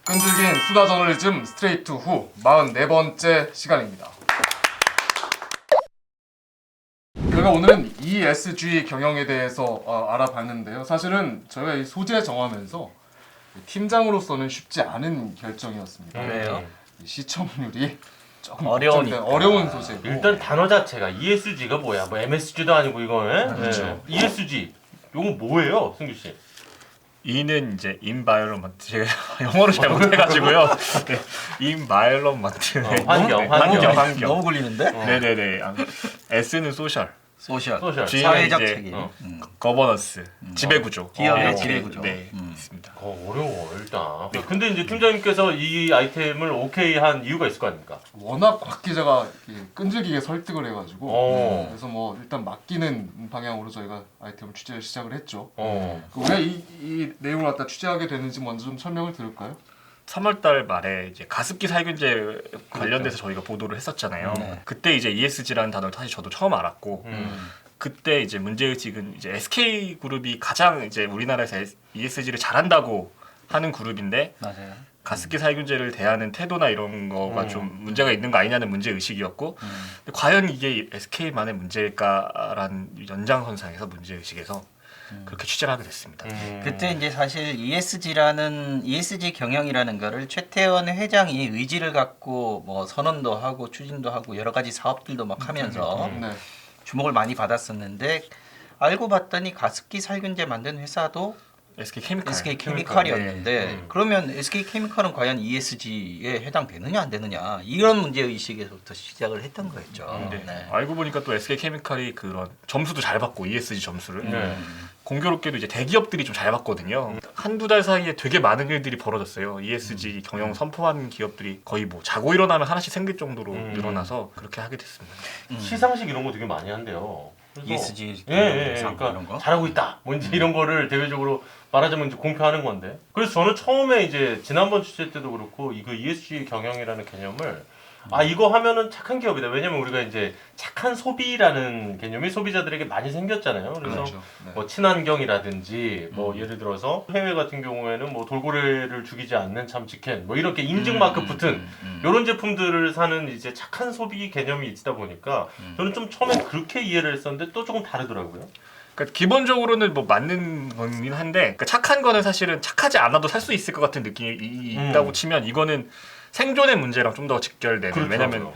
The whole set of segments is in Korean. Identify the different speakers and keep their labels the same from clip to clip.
Speaker 1: 끈질긴 수다 저널리즘 스트레이트 후 44번째 시간입니다. 저희가 오늘은 ESG 경영에 대해서 알아봤는데요. 사실은 저희가 이 소재 정하면서 팀장으로서는 쉽지 않은 결정이었습니다.
Speaker 2: 왜요?
Speaker 1: 시청률이 조금
Speaker 2: 어려우니까.
Speaker 1: 어려운 소재고
Speaker 3: 일단 단어 자체가 ESG가 뭐야? 뭐 MSG도 아니고 이거는.
Speaker 1: 그렇죠.
Speaker 3: ESG. 이거 뭐예요, 승규 씨?
Speaker 4: E는 이제 environment 제가 영어를 잘 못해가지고요. 네, environment
Speaker 3: 환경.
Speaker 2: 너무 굴리는데?
Speaker 4: 네네네. S는 social,
Speaker 2: 소셜.
Speaker 3: G는
Speaker 2: 사회적
Speaker 4: 이제,
Speaker 2: 책임.
Speaker 4: governance, 지배구조.
Speaker 2: 기업의
Speaker 4: 이렇게,
Speaker 2: 지배구조.
Speaker 4: 네, 있습니다.
Speaker 3: 어려워 일단. 근데 이제 팀장님께서 이 아이템을 오케이 한 이유가 있을 거 아닙니까?
Speaker 1: 워낙 곽 기자가 끈질기게 설득을 해가지고 그래서 뭐 일단 맡기는 방향으로 저희가 아이템을 취재를 시작을 했죠. 왜 이 내용을 갖다 취재하게 되는지 먼저 좀 설명을 드릴까요?
Speaker 4: 3월달 말에 이제 가습기 살균제 관련돼서 저희가 보도를 했었잖아요.
Speaker 2: 네.
Speaker 4: 그때 이제 ESG라는 단어를 사실 저도 처음 알았고 그때 이제 문제의식은 이제 SK 그룹이 가장 이제 우리나라에서 ESG를 잘한다고 하는 그룹인데
Speaker 2: 맞아요.
Speaker 4: 가습기 살균제를 대하는 태도나 이런 거가 좀 문제가 있는 거 아니냐는 문제 의식이었고 근데 과연 이게 SK만의 문제일까라는 연장선상에서 문제 의식에서 그렇게 취재를 하게 됐습니다.
Speaker 2: 그때 이제 사실 ESG 경영이라는 거를 최태원 회장이 의지를 갖고 뭐 선언도 하고 추진도 하고 여러 가지 사업들도 막 하면서
Speaker 1: 네.
Speaker 2: 주목을 많이 받았었는데 알고 봤더니 가습기 살균제 만든 회사도
Speaker 4: SK 케미칼.
Speaker 2: SK 케미칼이었는데
Speaker 4: 네.
Speaker 2: 그러면 SK 케미칼은 과연 ESG에 해당되느냐 안 되느냐 이런 문제 의식에서부터 시작을 했던 거였죠.
Speaker 4: 네.
Speaker 2: 네.
Speaker 4: 알고 보니까 또 SK 케미칼이 그런 점수도 잘 받고 ESG 점수를
Speaker 3: 네.
Speaker 4: 공교롭게도 이제 대기업들이 좀 잘 받거든요. 한두 달 사이에 되게 많은 일들이 벌어졌어요. ESG 경영 선포한 기업들이 거의 뭐 자고 일어나면 하나씩 생길 정도로 늘어나서 그렇게 하게 됐습니다.
Speaker 3: 시상식 이런 거 되게 많이 한대요. 그래서
Speaker 2: ESG
Speaker 3: 상
Speaker 2: 이런
Speaker 3: 그러니까
Speaker 2: 거?
Speaker 3: 잘하고 있다. 뭔지 이런 거를 대외적으로 말하자면 이제 공표하는 건데. 그래서 저는 처음에 이제 지난번 취재 때도 그렇고 이거 ESG 경영이라는 개념을 이거 하면은 착한 기업이다. 왜냐면 우리가 이제 착한 소비라는 개념이 소비자들에게 많이 생겼잖아요. 그래서
Speaker 1: 그렇죠. 네.
Speaker 3: 뭐 친환경이라든지 뭐 예를 들어서 해외 같은 경우에는 뭐 돌고래를 죽이지 않는 참 직행 뭐 이렇게 인증 마크 붙은 이런 제품들을 사는 이제 착한 소비 개념이 있다 보니까 저는 좀 처음에 그렇게 이해를 했었는데 또 조금 다르더라고요.
Speaker 4: 그러니까 기본적으로는 뭐 맞는 거긴 한데 그러니까 착한 거는 사실은 착하지 않아도 살 수 있을 것 같은 느낌이 있다고 치면 이거는 생존의 문제랑 좀 더 직결되는.
Speaker 3: 그렇죠.
Speaker 4: 왜냐면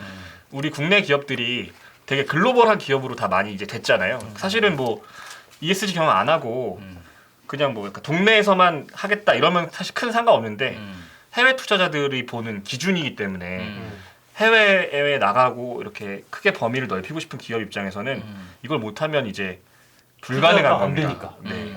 Speaker 4: 우리 국내 기업들이 되게 글로벌한 기업으로 다 많이 이제 됐잖아요. 사실은 뭐 ESG 경영 안 하고 그냥 뭐 약간 동네에서만 하겠다 이러면 사실 큰 상관없는데 해외 투자자들이 보는 기준이기 때문에 해외에 나가고 이렇게 크게 범위를 넓히고 싶은 기업 입장에서는 이걸 못하면 이제 불가능한
Speaker 3: 안
Speaker 4: 겁니다.
Speaker 3: 되니까.
Speaker 4: 네.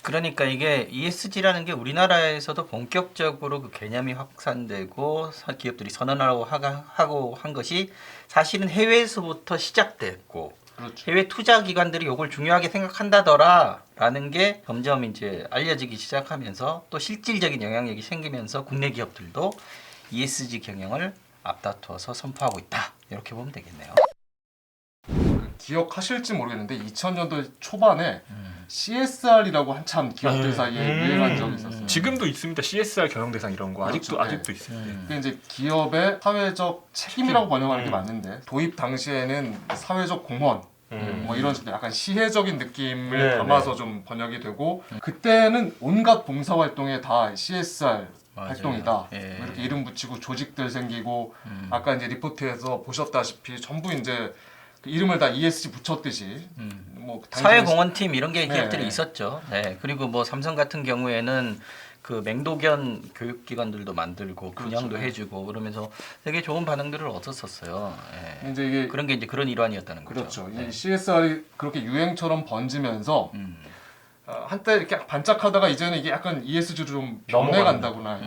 Speaker 2: 그러니까 이게 ESG라는 게 우리나라에서도 본격적으로 그 개념이 확산되고 기업들이 선언하고 하고 한 것이 사실은 해외에서부터 시작됐고
Speaker 1: 그렇죠.
Speaker 2: 해외 투자 기관들이 이걸 중요하게 생각한다더라라는 게 점점 이제 알려지기 시작하면서 또 실질적인 영향력이 생기면서 국내 기업들도 ESG 경영을 앞다투어서 선포하고 있다. 이렇게 보면 되겠네요.
Speaker 1: 기억하실지 모르겠는데 2000년도 초반에 CSR이라고 한참 기업들 사이에 유행한 적이 있었어요.
Speaker 4: 지금도 있습니다. CSR 경영 대상 이런 거
Speaker 1: 그렇죠.
Speaker 4: 아직도 있어요.
Speaker 1: 그게 이제 기업의 사회적 책임이라고 번역하는 게 맞는데 도입 당시에는 사회적 공헌 뭐 이런 식으로 약간 시혜적인 느낌을
Speaker 3: 네,
Speaker 1: 담아서 좀 번역이 되고 그때는 온갖 봉사활동에 다 CSR
Speaker 2: 맞아요.
Speaker 1: 활동이다.
Speaker 2: 예.
Speaker 1: 뭐 이렇게 이름 붙이고 조직들 생기고 아까 이제 리포트에서 보셨다시피 전부 이제 그 이름을 다 ESG 붙였듯이 뭐
Speaker 2: 사회공헌팀 이런 게 기업들이
Speaker 1: 네.
Speaker 2: 있었죠. 네. 그리고 뭐 삼성 같은 경우에는 그 맹도견 교육기관들도 만들고 분양도
Speaker 1: 그렇죠.
Speaker 2: 해주고 그러면서 되게 좋은 반응들을 얻었었어요. 네.
Speaker 1: 이제 이게
Speaker 2: 그런 게 이제 그런 일환이었다는 거죠.
Speaker 1: 그렇죠.
Speaker 2: 네.
Speaker 1: 이 CSR이 그렇게 유행처럼 번지면서 한때 이렇게 반짝하다가 이제는 이게 약간 ESG로 좀 변해간다구나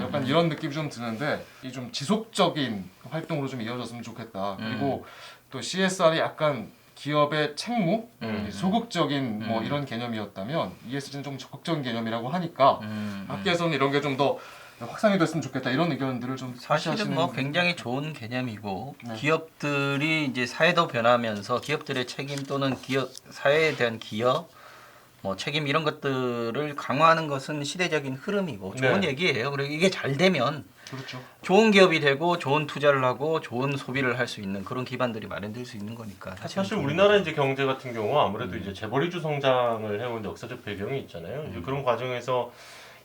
Speaker 1: 약간 이런 느낌이 좀 드는데 이 좀 지속적인 활동으로 좀 이어졌으면 좋겠다. 그리고 또 CSR이 약간 기업의 책무, 소극적인 뭐 이런 개념이었다면 ESG는 좀 적극적인 개념이라고 하니까 학계에서는 이런 게 좀 더 확산이 됐으면 좋겠다 이런 의견들을 좀
Speaker 2: 사실은 뭐 굉장히 좋은 개념이고 기업들이 이제 사회도 변하면서 기업들의 책임 또는 기업 사회에 대한 기여 뭐 책임 이런 것들을 강화하는 것은 시대적인 흐름이고 좋은
Speaker 3: 네.
Speaker 2: 얘기예요. 그리고 이게 잘 되면
Speaker 1: 그렇죠.
Speaker 2: 좋은 기업이 되고 좋은 투자를 하고 좋은 소비를 할 수 있는 그런 기반들이 마련될 수 있는 거니까
Speaker 3: 사실 우리나라 이제 경제 같은 경우 아무래도 이제 재벌이주 성장을 해온 역사적 배경이 있잖아요. 이제 그런 과정에서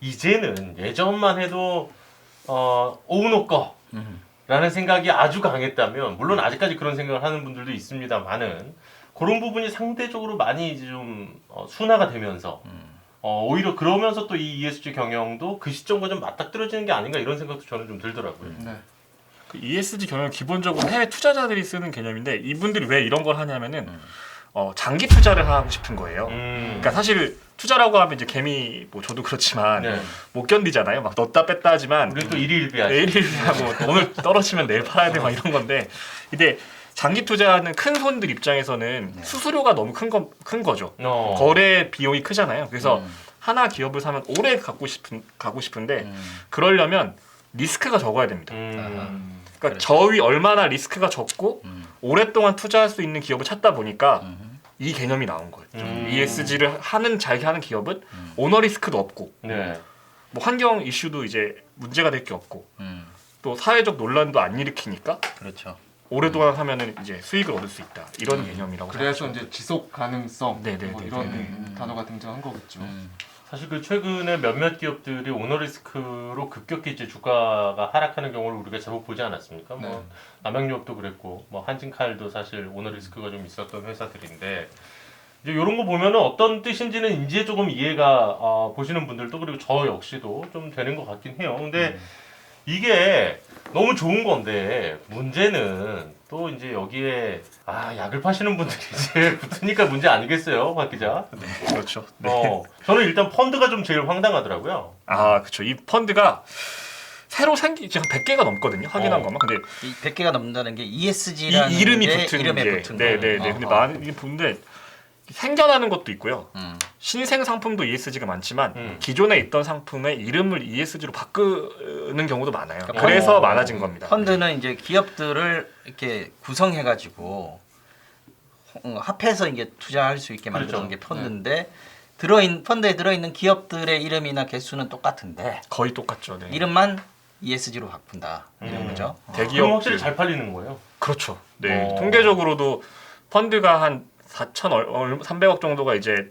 Speaker 3: 이제는 예전만 해도 오우노 거라는 생각이 아주 강했다면 물론 아직까지 그런 생각을 하는 분들도 있습니다만은 그런 부분이 상대적으로 많이 이제 좀 순화가 되면서 오히려 그러면서 또 이 ESG 경영도 그 시점과 좀 맞닥뜨려지는 게 아닌가 이런 생각도 저는 좀 들더라고요.
Speaker 1: 네.
Speaker 4: 그 ESG 경영 기본적으로 해외 투자자들이 쓰는 개념인데 이분들이 왜 이런 걸 하냐면은 장기 투자를 하고 싶은 거예요. 그러니까 사실 투자라고 하면 이제 개미 뭐 저도 그렇지만
Speaker 3: 네.
Speaker 4: 못 견디잖아요. 막 넣었다 뺐다 하지만
Speaker 3: 우리 또 일일비하지.
Speaker 4: 내일 하고 오늘 떨어지면 내일 팔아야 돼 막 이런 건데 근데 장기 투자하는 큰 손들 입장에서는 수수료가 너무 큰 거죠. 거래 비용이 크잖아요. 그래서 하나 기업을 사면 오래 가고 싶은데 그러려면 리스크가 적어야 됩니다. 그러니까 저위 얼마나 리스크가 적고 오랫동안 투자할 수 있는 기업을 찾다 보니까 이 개념이 나온 거예요. ESG를 자기 하는 기업은 오너 리스크도 없고
Speaker 3: 네.
Speaker 4: 뭐 환경 이슈도 이제 문제가 될 게 없고 또 사회적 논란도 안 일으키니까
Speaker 2: 그렇죠.
Speaker 4: 오랫동안 하면은 이제 수익을 얻을 수 있다 이런 개념이라고
Speaker 1: 그래서
Speaker 4: 생각하시면
Speaker 1: 이제 지속 가능성
Speaker 4: 네네네.
Speaker 1: 뭐 이런 단어가 등장한 거겠죠.
Speaker 3: 사실 그 최근에 몇몇 기업들이 오너 리스크로 급격히 이제 주가가 하락하는 경우를 우리가 제법 보지 않았습니까?
Speaker 1: 네.
Speaker 3: 뭐 남양유업도 그랬고, 뭐 한진칼도 사실 오너 리스크가 좀 있었던 회사들인데 이제 이런 거 보면은 어떤 뜻인지는 이제 조금 이해가 보시는 분들도 그리고 저 역시도 좀 되는 것 같긴 해요. 근데 이게 너무 좋은 건데 문제는 또 이제 여기에 약을 파시는 분들이 이제 붙으니까 문제 아니겠어요, 박 기자?
Speaker 4: 그렇죠. 네.
Speaker 3: 저는 일단 펀드가 좀 제일 황당하더라고요.
Speaker 4: 아 그렇죠. 이 펀드가 새로 생긴 지금 100개가 넘거든요. 확인한 것만. 근데
Speaker 2: 이 100개가 넘는다는 게 ESG라는
Speaker 4: 이 이름이 붙은
Speaker 2: 이름에
Speaker 4: 게
Speaker 2: 붙은
Speaker 4: 네네네.
Speaker 2: 거예요.
Speaker 4: 근데 많은 이게 본데 생겨나는 것도 있고요. 신생 상품도 ESG가 많지만 기존에 있던 상품의 이름을 ESG로 바꾸는 경우도 많아요. 그래서 많아진 겁니다.
Speaker 2: 펀드는 이제 기업들을 이렇게 구성해가지고 합해서 이제 투자할 수 있게 만드는
Speaker 3: 그렇죠.
Speaker 2: 게 펀드인데 펀드에 들어있는 기업들의 이름이나 개수는 똑같은데
Speaker 4: 거의 똑같죠. 네.
Speaker 2: 이름만 ESG로 바꾼다 이런 거죠.
Speaker 3: 그럼
Speaker 4: 대기업
Speaker 3: 확실히 잘 팔리는 거예요.
Speaker 4: 그렇죠. 네. 통계적으로도 펀드가 한 4,300억 정도가 이제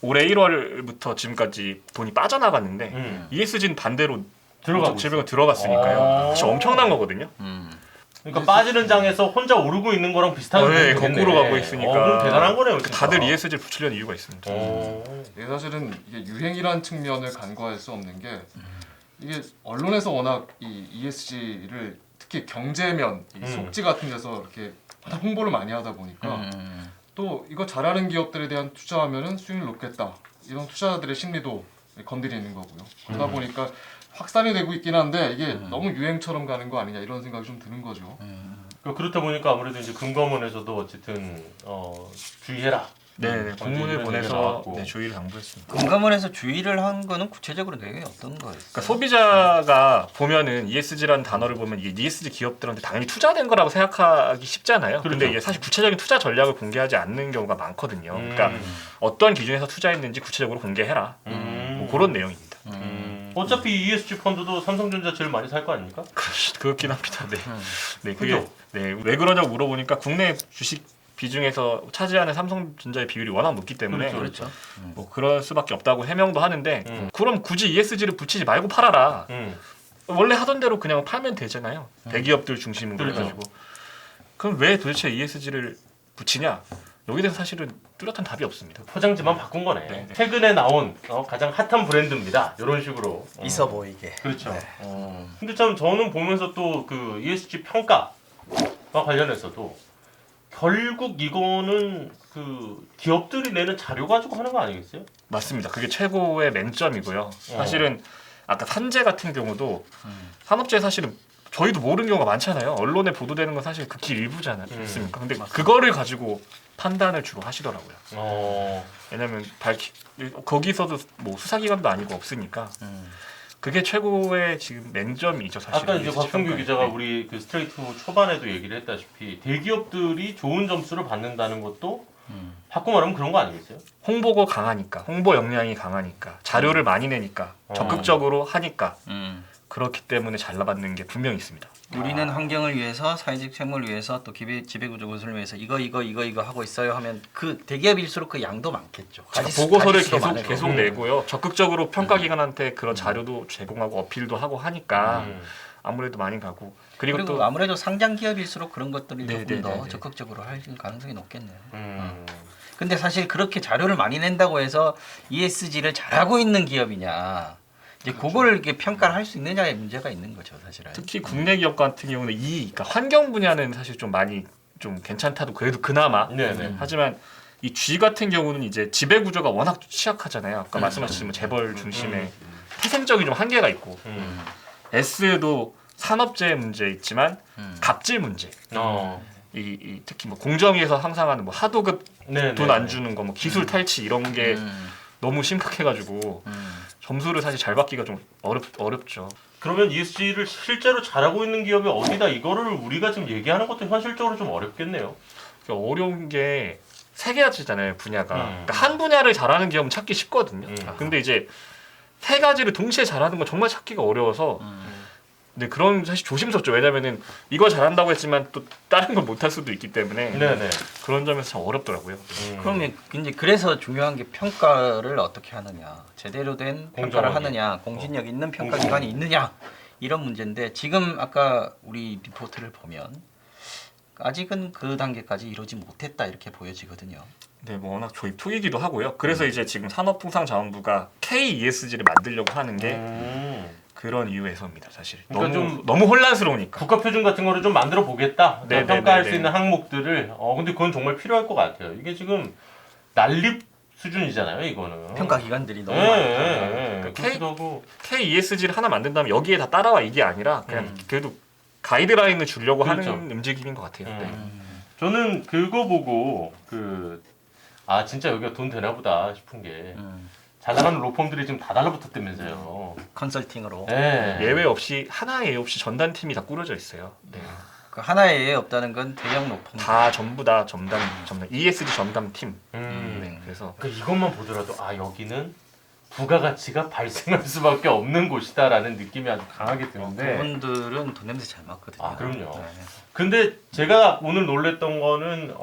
Speaker 4: 올해 1월부터 지금까지 돈이 빠져나갔는데 ESG는 반대로
Speaker 3: 들어가고
Speaker 4: 700원 들어갔으니까요. 진짜 엄청난 거거든요.
Speaker 3: 그러니까 빠지는 장에서 혼자 오르고 있는 거랑 비슷한
Speaker 4: 네,
Speaker 3: 거겠네.
Speaker 4: 거꾸로 가고 있으니까.
Speaker 3: 그럼 대단한 거네요. 진짜.
Speaker 4: 다들 ESG를 붙이려는 이유가 있습니다.
Speaker 1: 이게 사실은 이게 유행이라는 측면을 간과할 수 없는 게 이게 언론에서 워낙 이 ESG를 특히 경제면 이 속지 같은 데서 이렇게 워낙 홍보를 많이 하다 보니까 또 이거 잘하는 기업들에 대한 투자하면은 수익률 높겠다 이런 투자자들의 심리도 건드리는 거고요. 그러다 보니까 확산이 되고 있긴 한데 이게 너무 유행처럼 가는 거 아니냐 이런 생각이 좀 드는 거죠.
Speaker 3: 그렇다 보니까 아무래도 이제 금감원에서도 어쨌든 주의해라.
Speaker 4: 네, 공문을
Speaker 3: 이런 얘기가
Speaker 4: 보내서
Speaker 3: 나왔고.
Speaker 4: 주의를 당부했습니다.
Speaker 2: 금감원에서 주의를 한 거는 구체적으로 내용이 어떤 거였어요?
Speaker 4: 그러니까 소비자가 보면은 ESG라는 단어를 보면 이게 ESG 기업들한테 당연히 투자된 거라고 생각하기 쉽잖아요. 근데
Speaker 3: 그렇죠.
Speaker 4: 이게 사실 구체적인 투자 전략을 공개하지 않는 경우가 많거든요. 그러니까 어떤 기준에서 투자했는지 구체적으로 공개해라. 뭐 그런 내용입니다.
Speaker 3: 어차피 ESG 펀드도 삼성전자 제일 많이 살 거 아닙니까?
Speaker 4: 그렇긴 합니다. 네. 네, 그게
Speaker 3: 그죠?
Speaker 4: 네, 왜 그러냐고 물어보니까 국내 주식 비중에서 차지하는 삼성전자의 비율이 워낙 높기 때문에
Speaker 3: 그렇죠.
Speaker 4: 뭐 그럴 수밖에 없다고 해명도 하는데 그럼 굳이 ESG를 붙이지 말고 팔아라. 원래 하던 대로 그냥 팔면 되잖아요. 대기업들 중심으로
Speaker 3: 그렇죠.
Speaker 4: 해가지고. 그럼 왜 도대체 ESG를 붙이냐? 여기에 대해서 사실은 뚜렷한 답이 없습니다.
Speaker 3: 포장지만 바꾼 거네.
Speaker 4: 네.
Speaker 3: 최근에 나온 가장 핫한 브랜드입니다. 이런 식으로.
Speaker 2: 있어 보이게.
Speaker 3: 그렇죠. 근데 참 저는 보면서 또 그 ESG 평가와 관련해서도 결국 이거는 그 기업들이 내는 자료 가지고 하는 거 아니겠어요?
Speaker 4: 맞습니다. 그게 최고의 맹점이고요. 사실은 아까 산재 같은 경우도 산업재해 사실은 저희도 모르는 경우가 많잖아요. 언론에 보도되는 건 사실 극히 일부지 않습니까? 근데 그거를 가지고 판단을 주로 하시더라고요. 왜냐면 거기서도 뭐 수사기관도 아니고 없으니까 그게 최고의 지금 맹점이죠 사실.
Speaker 3: 아까 이제 곽성규
Speaker 4: 평가에.
Speaker 3: 기자가
Speaker 4: 네.
Speaker 3: 우리 그 스트레이트 초반에도 얘기를 했다시피 대기업들이 좋은 점수를 받는다는 것도 바꿔 말하면 그런 거 아니겠어요?
Speaker 4: 홍보가 강하니까, 홍보 역량이 강하니까, 자료를 많이 내니까, 적극적으로 하니까 그렇기 때문에 잘 나가는 게 분명히 있습니다.
Speaker 2: 우리는 환경을 위해서, 사회적 책무를 위해서, 또 지배구조 건설을 위해서 이거 하고 있어요 하면 그 대기업일수록 그 양도 많겠죠.
Speaker 4: 보고서를
Speaker 2: 가지수도 많을 거고.
Speaker 4: 계속 내고요. 적극적으로 평가기관한테 그런 자료도 제공하고 어필도 하고 하니까 아무래도 많이 가고
Speaker 2: 그리고
Speaker 4: 또
Speaker 2: 아무래도 상장 기업일수록 그런 것들이 조금 더
Speaker 4: 네네네네.
Speaker 2: 적극적으로 할 가능성이 높겠네요. 근데 사실 그렇게 자료를 많이 낸다고 해서 ESG를 잘하고 있는 기업이냐, 이제 그거를 이렇게 평가를 할 수 있느냐의 문제가 있는 거죠, 사실은.
Speaker 4: 특히 국내 기업 같은 경우는 그러니까 환경 분야는 사실 좀 많이 좀 괜찮다도 그래도 그나마
Speaker 3: 네네.
Speaker 4: 하지만 이 G 같은 경우는 이제 지배 구조가 워낙 취약하잖아요. 아까 말씀하신 재벌 중심의 태생적인 좀 한계가 있고 S도 산업재해 문제 있지만 갑질 문제. 이 특히 뭐 공정위에서 항상 하는 뭐 하도급
Speaker 3: 네네.
Speaker 4: 돈 안 주는 거, 뭐 기술 탈취 이런 게 너무 심각해가지고 점수를 사실 잘 받기가 좀 어렵죠.
Speaker 3: 그러면 ESG를 실제로 잘하고 있는 기업이 어디다, 이거를 우리가 지금 얘기하는 것도 현실적으로 좀 어렵겠네요.
Speaker 4: 그러니까 어려운 게 세 가지잖아요, 분야가. 그러니까 한 분야를 잘하는 기업은 찾기 쉽거든요. 근데 이제 세 가지를 동시에 잘하는 건 정말 찾기가 어려워서. 근데 그런 사실 조심스럽죠. 왜냐면은 이거 잘한다고 했지만 또 다른 걸 못할 수도 있기 때문에
Speaker 3: 네네.
Speaker 4: 그런 점에서 참 어렵더라고요.
Speaker 2: 그러면 이제 그래서 중요한 게 평가를 어떻게 하느냐, 제대로 된 평가를
Speaker 3: 공정하게.
Speaker 2: 하느냐, 공신력 있는 평가 기관이 있느냐, 이런 문제인데 지금 아까 우리 리포트를 보면 아직은 그 단계까지 이루지 못했다 이렇게 보여지거든요.
Speaker 4: 네, 뭐 워낙 조입 초기이기도 하고요. 그래서 이제 지금 산업통상자원부가 KESG를 만들려고 하는 게 그런 이유에서입니다, 사실.
Speaker 3: 그러니까
Speaker 4: 너무 혼란스러우니까.
Speaker 3: 국가 표준 같은 거를 좀 만들어 보겠다.
Speaker 4: 네네네네.
Speaker 3: 평가할 수 있는 항목들을. 근데 그건 정말 필요할 것 같아요. 이게 지금 난립 수준이잖아요, 이거는.
Speaker 2: 평가 기관들이 너무
Speaker 3: 네,
Speaker 2: 많다.
Speaker 3: 네,
Speaker 4: 그러니까
Speaker 3: 그렇기도 하고.
Speaker 4: KESG를 하나 만든다면 여기에 다 따라와 이게 아니라 그냥 그래도 가이드라인을 주려고
Speaker 3: 그렇죠.
Speaker 4: 하는 움직임인 것 같아요. 네.
Speaker 3: 저는 그거 보고 진짜 여기가 돈 되나 보다 싶은 게 잘 나가는 로펌들이 지금 다 달라붙었다면서요.
Speaker 2: 컨설팅으로.
Speaker 3: 네.
Speaker 4: 예외 없이 하나의 예외 없이 전담팀이 다 꾸려져 있어요. 네.
Speaker 2: 그 하나의 예외 없다는 건 대형 로펌.
Speaker 4: 다 전부 다 전담 ESG 전담팀.
Speaker 2: 네.
Speaker 4: 그래서
Speaker 3: 그러니까 이것만 보더라도 여기는 부가가치가 발생할 수밖에 없는 곳이다라는 느낌이 아주 강하게 드는데.
Speaker 2: 그분들은 돈 냄새 잘 맡거든요.
Speaker 3: 그럼요.
Speaker 2: 네.
Speaker 3: 근데 제가 오늘 놀랬던 거는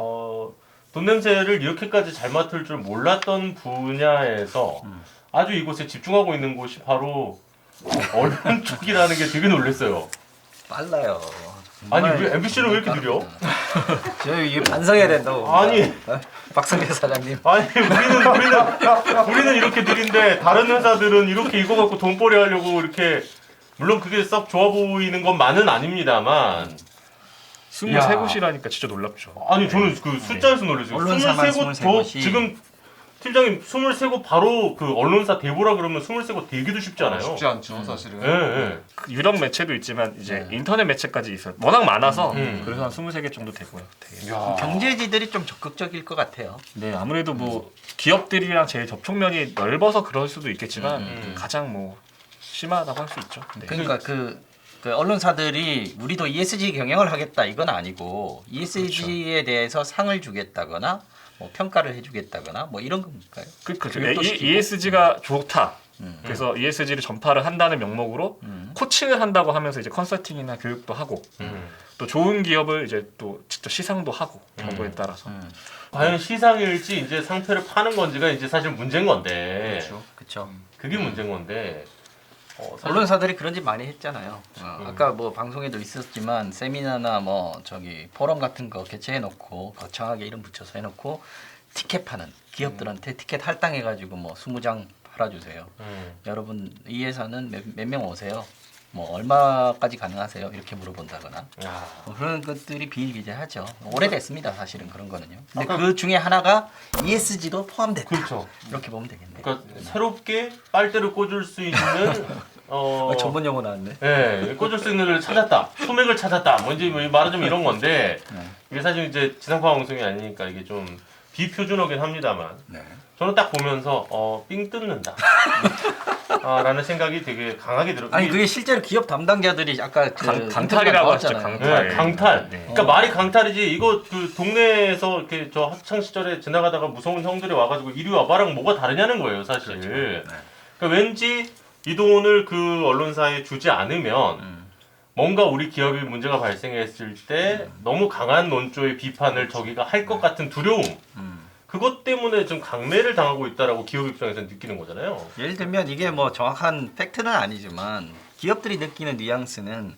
Speaker 3: 돈 냄새를 이렇게까지 잘 맡을 줄 몰랐던 분야에서 아주 이곳에 집중하고 있는 곳이 바로 언론 쪽이라는 게 되게 놀랐어요.
Speaker 2: 빨라요.
Speaker 3: 아니 왜 MBC는 왜 이렇게 느려?
Speaker 2: 저희 이게 반성해야 된다고.
Speaker 3: 아니.
Speaker 2: 박성재 사장님.
Speaker 3: 아니 우리는 이렇게 느린데 다른 회사들은 이렇게 이거 갖고 돈벌이 하려고 이렇게, 물론 그게 썩 좋아 보이는 것만은 아닙니다만
Speaker 4: 23곳이라니까 진짜 놀랍죠.
Speaker 3: 아니 저는 그 숫자에서 놀랐어요.
Speaker 2: 언론사만
Speaker 3: 23곳
Speaker 2: 23곳이.
Speaker 3: 지금 팀장님 23곳 바로 그 언론사 대보라 그러면 23곳 되기도 쉽지 않아요.
Speaker 1: 쉽지 않죠, 사실은.
Speaker 3: 예, 예.
Speaker 4: 그 유력 매체도 있지만 이제 인터넷 매체까지 있어요. 워낙 많아서 그래서 한 23개 정도 되고요. 되게.
Speaker 3: 야.
Speaker 2: 경제지들이 좀 적극적일 것 같아요.
Speaker 4: 네, 아무래도 뭐 기업들이랑 제일 접촉면이 넓어서 그럴 수도 있겠지만 가장 뭐 심하다고 할 수 있죠. 네.
Speaker 2: 그러니까 그 언론사들이 우리도 ESG 경영을 하겠다 이건 아니고 ESG에 대해서 상을 주겠다거나 뭐 평가를 해주겠다거나 뭐 이런 건가요?
Speaker 4: 그렇죠.
Speaker 2: 교육도 시키고.
Speaker 4: ESG가 좋다. 그래서 ESG를 전파를 한다는 명목으로 코칭을 한다고 하면서 이제 컨설팅이나 교육도 하고 또 좋은 기업을 이제 또 직접 시상도 하고 정보에 따라서
Speaker 3: 과연 시상일지 이제 상표를 파는 건지가 이제 사실 문제인 건데.
Speaker 2: 그렇죠.
Speaker 3: 그게 문제인 건데. 사실
Speaker 2: 언론사들이 그런 짓 많이 했잖아요. 아까 뭐 방송에도 있었지만 세미나나 뭐 저기 포럼 같은 거 개최해놓고 거창하게 이름 붙여서 해놓고 티켓 파는 기업들한테 티켓 할당해가지고 뭐 20장 팔아주세요. 여러분 이 회사는 몇 명 오세요. 뭐 얼마까지 가능하세요? 이렇게 물어본다거나
Speaker 3: 야.
Speaker 2: 뭐 그런 것들이 비일비재하죠. 오래됐습니다, 사실은 그런 거는요. 근데 그 중에 하나가 ESG도 포함됐다.
Speaker 3: 그렇죠.
Speaker 2: 이렇게 보면 되겠네요.
Speaker 3: 그러니까 새롭게 빨대를 꽂을 수 있는
Speaker 2: 전문 용어 나왔네.
Speaker 3: 예, 꽂을 수 있는 걸 찾았다. 소맥을 찾았다. 뭔지 뭐 말하자면 이런 건데 이게 사실 이제 지상파 방송이 아니니까 이게 좀 비표준어긴 합니다만
Speaker 2: 네.
Speaker 3: 저는 딱 보면서 삥 뜯는다. 라는 생각이 되게 강하게 들어요.
Speaker 2: 아니 그게 실제로 기업 담당자들이 아까
Speaker 4: 강탈이라고 하죠.
Speaker 2: 나왔잖아요.
Speaker 3: 네, 강탈.
Speaker 4: 네.
Speaker 3: 그러니까 말이 강탈이지. 이거 그 동네에서 이렇게 저 학창 시절에 지나가다가 무서운 형들이 와가지고 이리 와봐랑 뭐가 다르냐는 거예요, 사실.
Speaker 2: 그렇죠.
Speaker 3: 그러니까 왠지 이 돈을 그 언론사에 주지 않으면 뭔가 우리 기업이 문제가 발생했을 때 너무 강한 논조의 비판을 저기가 할 것 같은 두려움. 그것 때문에 좀 강매를 당하고 있다라고 기업 입장에서 느끼는 거잖아요.
Speaker 2: 예를 들면 이게 뭐 정확한 팩트는 아니지만 기업들이 느끼는 뉘앙스는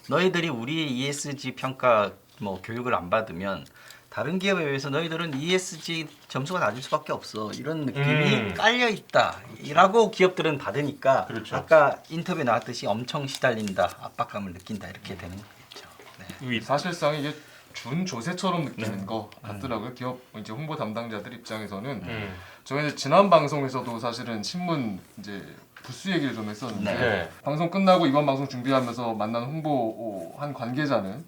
Speaker 2: 너희들이 우리 ESG 평가 뭐 교육을 안 받으면 다른 기업에 비해서 너희들은 ESG 점수가 낮을 수밖에 없어 이런 느낌이 깔려 있다라고 기업들은 받으니까
Speaker 3: 그렇죠.
Speaker 2: 아까 인터뷰에 나왔듯이 엄청 시달린다 압박감을 느낀다 이렇게 되는 거겠죠. 네.
Speaker 1: 사실상 이게 준 조세처럼 느끼는 거 같더라고요. 기업 이제 홍보 담당자들 입장에서는 저희 이제 지난 방송에서도 사실은 신문 이제 부수 얘기를 좀 했었는데
Speaker 3: 네.
Speaker 1: 방송 끝나고 이번 방송 준비하면서 만난 홍보한 관계자는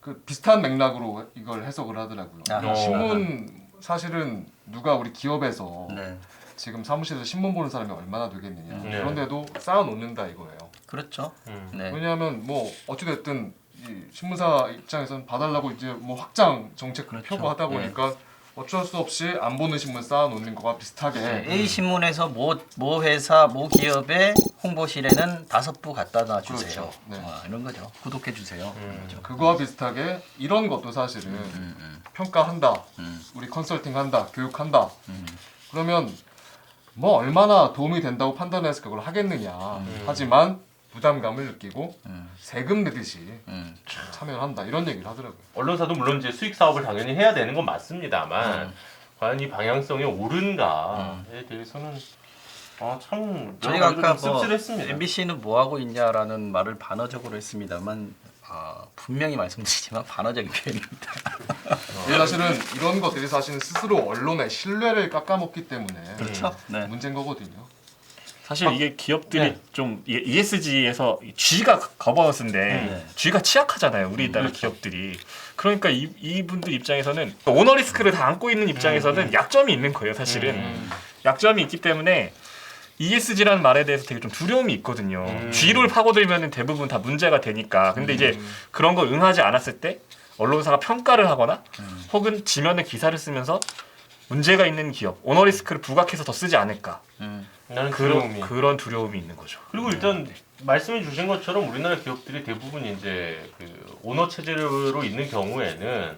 Speaker 1: 그 비슷한 맥락으로 이걸 해석을 하더라고요.
Speaker 2: 아.
Speaker 1: 신문 사실은 누가 우리 기업에서
Speaker 2: 네.
Speaker 1: 지금 사무실에서 신문 보는 사람이 얼마나 되겠느냐.
Speaker 3: 네.
Speaker 1: 그런데도 쌓아 놓는다 이거예요.
Speaker 2: 그렇죠. 네.
Speaker 1: 왜냐하면 뭐 어찌 됐든 이 신문사 입장에서는 봐달라고 이제 뭐 확장 정책
Speaker 2: 그렇죠.
Speaker 1: 펴고 하다 보니까 어쩔 수 없이 안 보는 신문 쌓아 놓는 거와 비슷하게
Speaker 2: A 신문에서 모 회사 모 기업의 홍보실에는 5부 갖다 놔 주세요.
Speaker 1: 그렇죠. 네.
Speaker 2: 이런 거죠. 구독해 주세요. 그렇죠.
Speaker 1: 그거와 비슷하게 이런 것도 사실은 평가한다, 우리 컨설팅 한다, 교육한다. 그러면 뭐 얼마나 도움이 된다고 판단해서 그걸 하겠느냐. 하지만 부담감을 느끼고 세금 내듯이 참여를 한다 이런 얘기를 하더라고요.
Speaker 3: 언론사도 물론 이제 수익 사업을 당연히 해야 되는 건 맞습니다만 과연 이 방향성이 옳은가에 대해서는 참
Speaker 2: 저희가
Speaker 3: 여러 가지로
Speaker 2: 아까
Speaker 3: 좀
Speaker 2: 뭐
Speaker 3: 씁쓸했습니다.
Speaker 2: MBC는 뭐 하고 있냐라는 말을 반어적으로 했습니다만 분명히 말씀드리지만 반어적인 표현입니다.
Speaker 1: 이게 사실은 이런 것들이 사실은 스스로 언론의 신뢰를 깎아먹기 때문에
Speaker 2: 그렇죠. 네.
Speaker 1: 문제인 거거든요.
Speaker 4: 사실 이게 기업들이
Speaker 3: 네.
Speaker 4: 좀 ESG에서 G가 거버넌스인데
Speaker 2: 네.
Speaker 4: G가 취약하잖아요. 우리나라 기업들이. 그러니까 이분들 입장에서는 오너 리스크를 다 안고 있는 입장에서는 약점이 있는 거예요. 사실은 약점이 있기 때문에 ESG라는 말에 대해서 되게 좀 두려움이 있거든요. G를 파고들면 대부분 다 문제가 되니까. 근데 이제 그런 거 응하지 않았을 때 언론사가 평가를 하거나 혹은 지면에 기사를 쓰면서 문제가 있는 기업, 오너 리스크를 부각해서 더 쓰지 않을까.
Speaker 3: 나는 두려움이.
Speaker 4: 그런 두려움이 있는 거죠.
Speaker 3: 그리고 일단 말씀해 주신 것처럼 우리나라 기업들이 대부분 이제 그 오너 체제로 있는 경우에는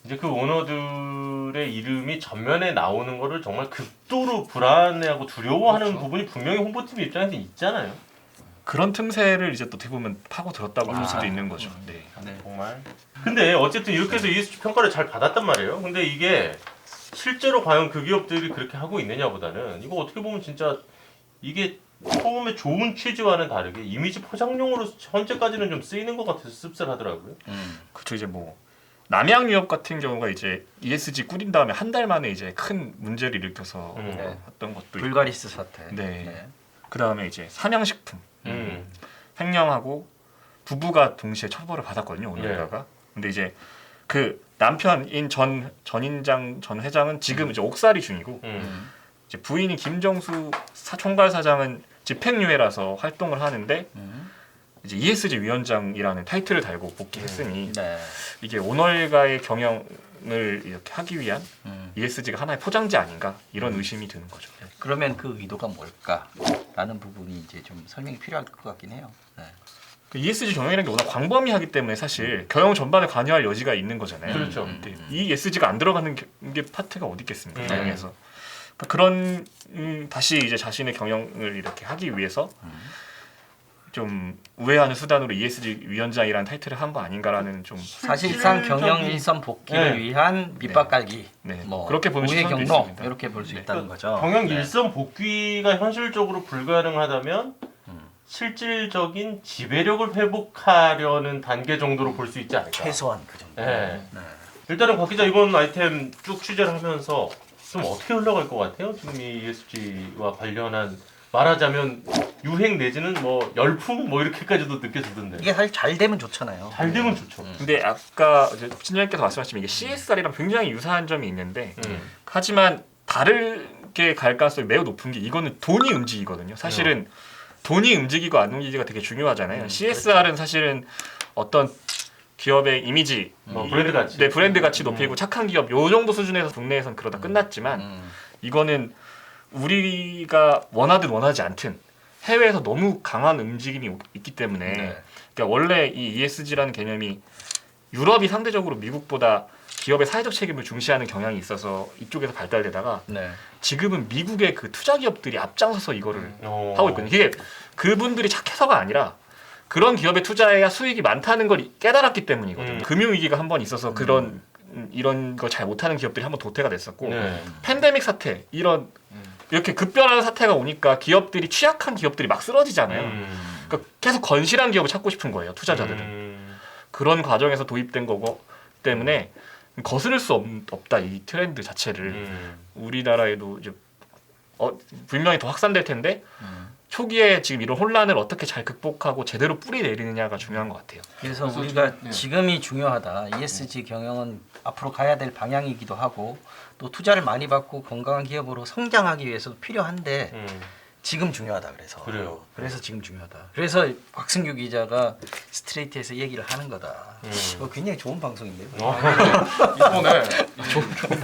Speaker 3: 이제 그 오너들의 이름이 전면에 나오는 거를 정말 극도로 불안해하고 두려워하는
Speaker 1: 그렇죠.
Speaker 3: 부분이 분명히 홍보팀 입장에서 있잖아요.
Speaker 4: 그런 틈새를 이제 또 어떻게 보면 파고 들었다고 볼 수도 있는 거죠. 네.
Speaker 2: 네.
Speaker 3: 정말. 근데 어쨌든 이렇게 해서 ESG 평가를 잘 받았단 말이에요. 근데 이게 실제로 과연 그 기업들이 그렇게 하고 있느냐보다는 이거 어떻게 보면 진짜 이게 처음에 좋은 취지와는 다르게 이미지 포장용으로 현재까지는 좀 쓰이는 것 같아서 씁쓸하더라고요.
Speaker 4: 그쵸. 이제 뭐 남양유업 같은 경우가 이제 ESG 꾸린 다음에 한 달 만에 이제 큰 문제를 일으켜서
Speaker 2: 네.
Speaker 4: 했던 것도 있고.
Speaker 2: 불가리스 사태.
Speaker 4: 네. 그 다음에 이제 산양식품
Speaker 3: 음.
Speaker 4: 횡령하고 부부가 동시에 처벌을 받았거든요. 오늘가가. 근데 이제 그 남편인 전 회장은 지금 이제 옥살이 중이고 이제 부인인 김정수 총괄 사장은 집행유예라서 활동을 하는데 이제 ESG 위원장이라는 타이틀을 달고 복귀했으니
Speaker 2: 네.
Speaker 4: 이게 오널가의 경영을 이렇게 하기 위한 ESG가 하나의 포장지 아닌가 이런 의심이 드는 거죠.
Speaker 2: 그러면 그 의도가 뭘까라는 부분이 이제 좀 설명이 필요할 것 같긴 해요. 네.
Speaker 4: 그 ESG 경영이라는 게 워낙 광범위하기 때문에 사실 경영 전반에 관여할 여지가 있는 거잖아요.
Speaker 3: 그렇죠.
Speaker 4: 근데 이 ESG가 안 들어가는 게 파트가 어디 있겠습니까?
Speaker 3: 네.
Speaker 4: 경영에서. 그러니까 그런 다시 이제 자신의 경영을 이렇게 하기 위해서 좀 우회하는 수단으로 ESG 위원장이라는 타이틀을 한 거 아닌가라는 좀
Speaker 2: 사실상 경영 일선 복귀를
Speaker 3: 네.
Speaker 2: 위한 밑밥 깔기,
Speaker 4: 네.
Speaker 2: 뭐
Speaker 4: 그렇게 보는
Speaker 2: 우회
Speaker 4: 시선도
Speaker 2: 경로
Speaker 4: 있습니다.
Speaker 2: 이렇게 볼 수
Speaker 4: 네.
Speaker 2: 있다는 거죠.
Speaker 3: 경영
Speaker 2: 네.
Speaker 3: 일선 복귀가 현실적으로 불가능하다면 실질적인 지배력을 회복하려는 단계 정도로 볼 수 있지 않을까.
Speaker 2: 최소한 그 정도.
Speaker 3: 네.
Speaker 2: 네.
Speaker 3: 일단은 곽 기자 이번 아이템 쭉 취재를 하면서 좀 어떻게 흘러갈 것 같아요? 지금 이 ESG와 관련한 말하자면 유행 내지는 뭐 열풍 뭐 이렇게까지도 느껴지던데.
Speaker 2: 이게 사실 잘 되면 좋잖아요.
Speaker 3: 잘 되면 좋죠.
Speaker 4: 근데 아까 친절님께서 말씀하신 이게 CSR이랑 굉장히 유사한 점이 있는데
Speaker 3: 음.
Speaker 4: 하지만 다르게 갈 가능성이 매우 높은 게 이거는 돈이 움직이거든요. 사실은 돈이 움직이고 안 움직이기가 되게 중요하잖아요. CSR은 사실은 어떤 기업의 이미지,
Speaker 3: 브랜드 가치,
Speaker 4: 네, 브랜드 가치 높이고 착한 기업 요 정도 수준에서 국내에선 그러다 끝났지만 이거는 우리가 원하든 원하지 않든 해외에서 너무 강한 움직임이 있기 때문에
Speaker 2: 네.
Speaker 4: 그러니까 원래 이 ESG라는 개념이 유럽이 상대적으로 미국보다 기업의 사회적 책임을 중시하는 경향이 있어서 이쪽에서 발달되다가
Speaker 2: 네.
Speaker 4: 지금은 미국의 그 투자 기업들이 앞장서서 이거를
Speaker 3: 어.
Speaker 4: 하고 있거든요. 이게 그분들이 착해서가 아니라 그런 기업에 투자해야 수익이 많다는 걸 깨달았기 때문이거든요. 금융위기가 한 번 있어서 그런 이런 걸 잘 못하는 기업들이 한번 도태가 됐었고
Speaker 3: 네.
Speaker 4: 팬데믹 사태 이런 이렇게 급변하는 사태가 오니까 기업들이 취약한 기업들이 막 쓰러지잖아요. 그러니까 계속 건실한 기업을 찾고 싶은 거예요. 투자자들은. 그런 과정에서 도입된 거고 때문에 거스를 수 없다 이 트렌드 자체를. 우리나라에도 이제 분명히 더 확산될 텐데 초기에 지금 이런 혼란을 어떻게 잘 극복하고 제대로 뿌리 내리느냐가 중요한 것 같아요.
Speaker 2: 그래서
Speaker 1: 그래서
Speaker 2: 우리가
Speaker 1: 좀, 예.
Speaker 2: 지금이 중요하다. ESG 경영은 앞으로 가야 될 방향이기도 하고 또 투자를 많이 받고 건강한 기업으로 성장하기 위해서도 필요한데 지금 중요하다.
Speaker 3: 그래요.
Speaker 2: 그래서 지금 중요하다. 그래서 곽승규 기자가 스트레이트에서 얘기를 하는 거다. 굉장히 좋은 방송인데요.
Speaker 1: 이번에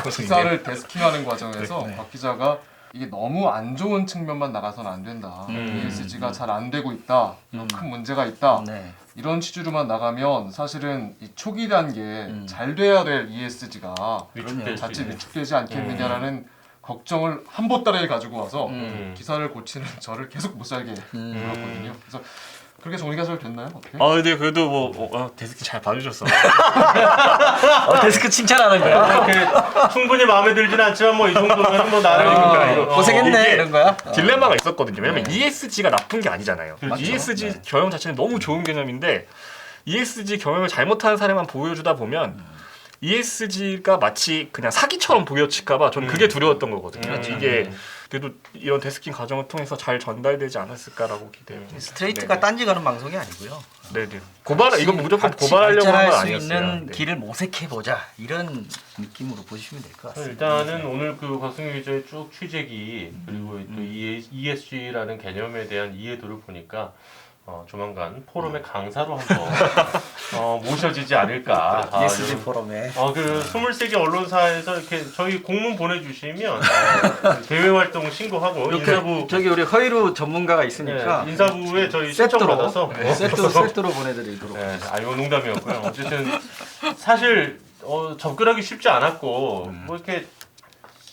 Speaker 1: 기사를 데스킹하는 과정에서 박 기자가 이게 너무 안 좋은 측면만 나가서는 안 된다. ESG가 잘 안 되고 있다. 큰 문제가 있다.
Speaker 2: 네.
Speaker 1: 이런 취지로만 나가면 사실은 이 초기 단계에 잘 돼야 될 ESG가
Speaker 3: 위축될 수
Speaker 1: 자칫
Speaker 3: 있는.
Speaker 1: 위축되지 않겠느냐라는 걱정을 한 보따리를 가지고 와서 기사를 고치는 저를 계속 못 살게 물었거든요. 그래서 그렇게 정리가 잘 됐나요? 어떻게?
Speaker 4: 근데 그래도 뭐 데스크 잘 봐주셨어.
Speaker 2: 데스크 칭찬하는 거야.
Speaker 3: 이렇게 충분히 마음에 들지는 않지만 뭐 이 정도면 뭐 나를
Speaker 2: 고생했네
Speaker 4: 이게
Speaker 2: 이런 거야.
Speaker 4: 딜레마가 있었거든요. 왜냐면 ESG가 나쁜 게 아니잖아요.
Speaker 3: 그렇죠.
Speaker 4: ESG 경영 자체는 너무 좋은 개념인데 ESG 경영을 잘못하는 사례만 보여주다 보면 ESG가 마치 그냥 사기처럼 보여질까봐 저는 그게 두려웠던 거거든요. 이게 그래도 이런 데스킹 과정을 통해서 잘 전달되지 않았을까라고 기대해요.
Speaker 2: 스트레이트가 딴지 가는 방송이 아니고요.
Speaker 4: 네네. 이건 무조건
Speaker 2: 같이
Speaker 4: 고발하려고 한
Speaker 2: 발전할
Speaker 4: 건
Speaker 2: 수
Speaker 4: 아니었어요.
Speaker 2: 있는
Speaker 4: 네.
Speaker 2: 길을 모색해 보자 이런 느낌으로 보시면 될 것 같습니다.
Speaker 3: 일단은 오늘 그 곽승규 기자의 쭉 취재기 그리고 또 ESG라는 개념에 대한 이해도를 보니까 조만간 포럼의 강사로 한번 모셔지지 않을까.
Speaker 2: ESG 포럼에
Speaker 3: 그 23개 언론사에서 이렇게 저희 공문 보내주시면 대외 활동 신고하고 인사부
Speaker 2: 저기 우리 허이루 전문가가 있으니까
Speaker 3: 인사부에 저희 신청 받아서
Speaker 2: 세트로 보내드리도록.
Speaker 3: 네, 이거 농담이었고요. 어쨌든 사실 접근하기 쉽지 않았고 뭐 이렇게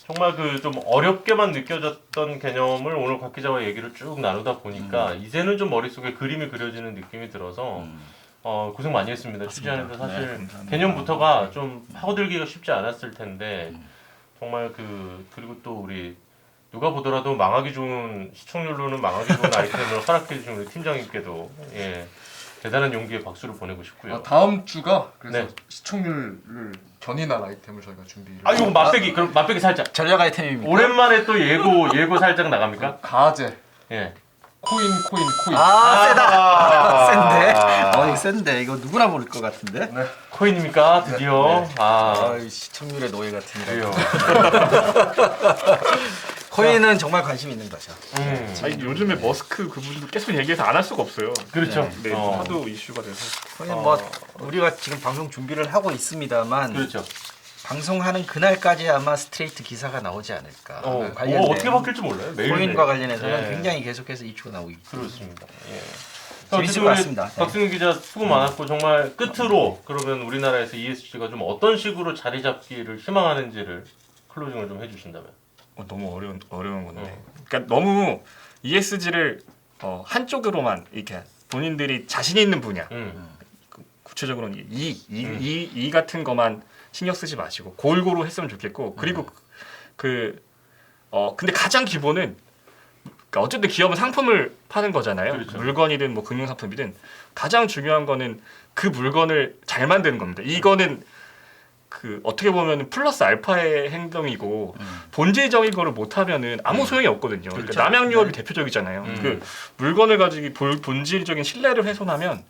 Speaker 3: 정말 그 좀 어렵게만 느껴졌던 개념을 오늘 곽 기자와 얘기를 쭉 나누다 보니까 이제는 좀 머릿속에 그림이 그려지는 느낌이 들어서 고생 많이 했습니다. 취재하는데 사실
Speaker 2: 감사합니다.
Speaker 3: 개념부터가 좀 파고들기가 쉽지 않았을 텐데 정말 그리고 또 우리 누가 보더라도 망하기 좋은 시청률로는 망하기 좋은 아이템을 허락해 주신 우리 팀장님께도 대단한 용기의 박수를 보내고 싶고요.
Speaker 1: 다음 주가 그래서
Speaker 3: 네.
Speaker 1: 시청률을 견인할 아이템을 저희가 준비를.
Speaker 3: 이거 맛배기 그럼 맛배기 살짝.
Speaker 2: 전략 아이템입니다.
Speaker 3: 오랜만에 또 예고 살짝 나갑니까?
Speaker 1: 가제
Speaker 3: 예.
Speaker 1: 코인.
Speaker 2: 세다. 센데.
Speaker 3: 아.
Speaker 2: 이거 센데. 이거 누구나 모를 것 같은데.
Speaker 1: 네.
Speaker 3: 코인입니까? 드디어.
Speaker 2: 시청률의 노예 같은데.
Speaker 3: 그래요.
Speaker 2: 코인은 정말 관심 있는 거죠.
Speaker 4: 아니, 요즘에 머스크 그분도 계속 얘기해서 안 할 수가 없어요.
Speaker 3: 그렇죠.
Speaker 4: 네, 하도 이슈가 돼서.
Speaker 2: 코인 뭐 우리가 지금 방송 준비를 하고 있습니다만
Speaker 3: 그렇죠.
Speaker 2: 방송하는 그날까지 아마 스트레이트 기사가 나오지 않을까. 관련된
Speaker 3: 어떻게 바뀔지 몰라요. 매일
Speaker 2: 코인과 관련해서는
Speaker 3: 네.
Speaker 2: 굉장히 계속해서 이슈가 나오고 있죠.
Speaker 3: 그렇습니다. 예.
Speaker 2: 재밌을 것 같습니다. 네.
Speaker 3: 박승규 기자 수고 많았고 정말 끝으로 그러면 우리나라에서 ESG가 좀 어떤 식으로 자리 잡기를 희망하는지를 클로징을 좀 해주신다면.
Speaker 4: 너무 어려운 건데. 그러니까 너무 ESG를 한쪽으로만 이렇게 본인들이 자신 있는 분야, 구체적으로는 이 같은 것만 신경 쓰지 마시고 골고루 했으면 좋겠고 그리고 근데 가장 기본은 그러니까 어쨌든 기업은 상품을 파는 거잖아요.
Speaker 3: 그렇죠.
Speaker 4: 물건이든 뭐 금융상품이든 가장 중요한 거는 그 물건을 잘 만드는 겁니다. 이거는 어떻게 보면 플러스 알파의 행동이고 본질적인 거를 못하면은 아무 소용이 없거든요.
Speaker 2: 그렇죠.
Speaker 4: 그러니까 남양 유업이 대표적이잖아요. 그 물건을 가지고 본질적인 신뢰를 훼손하면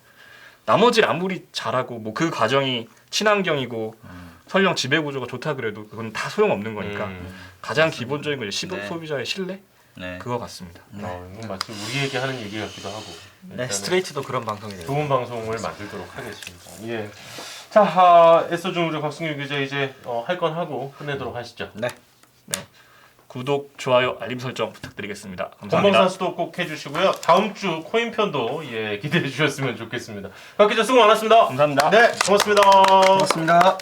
Speaker 4: 나머지를 아무리 잘하고 뭐 그 과정이 친환경이고 설령 지배 구조가 좋다 그래도 그건 다 소용없는 거니까 가장 기본적인 건 이제
Speaker 2: 네.
Speaker 4: 소비자의 신뢰
Speaker 2: 네.
Speaker 4: 그거 같습니다.
Speaker 3: 이건 마치 우리에게 하는 얘기 같기도 하고.
Speaker 2: 네,
Speaker 3: 일단은
Speaker 2: 스트레이트도 그런 방송이래요.
Speaker 3: 좋은 방송을 만들도록 하겠습니다. 예. 자, 애써준 우리 곽승규 기자 이제 할 건 하고 끝내도록 하시죠.
Speaker 2: 네.
Speaker 4: 구독, 좋아요, 알림 설정 부탁드리겠습니다. 감사합니다.
Speaker 3: 본방사수도 꼭 해주시고요. 다음 주 코인편도 기대해 주셨으면 좋겠습니다. 곽 기자 수고 많았습니다.
Speaker 4: 감사합니다.
Speaker 3: 네, 고맙습니다.
Speaker 2: 고맙습니다.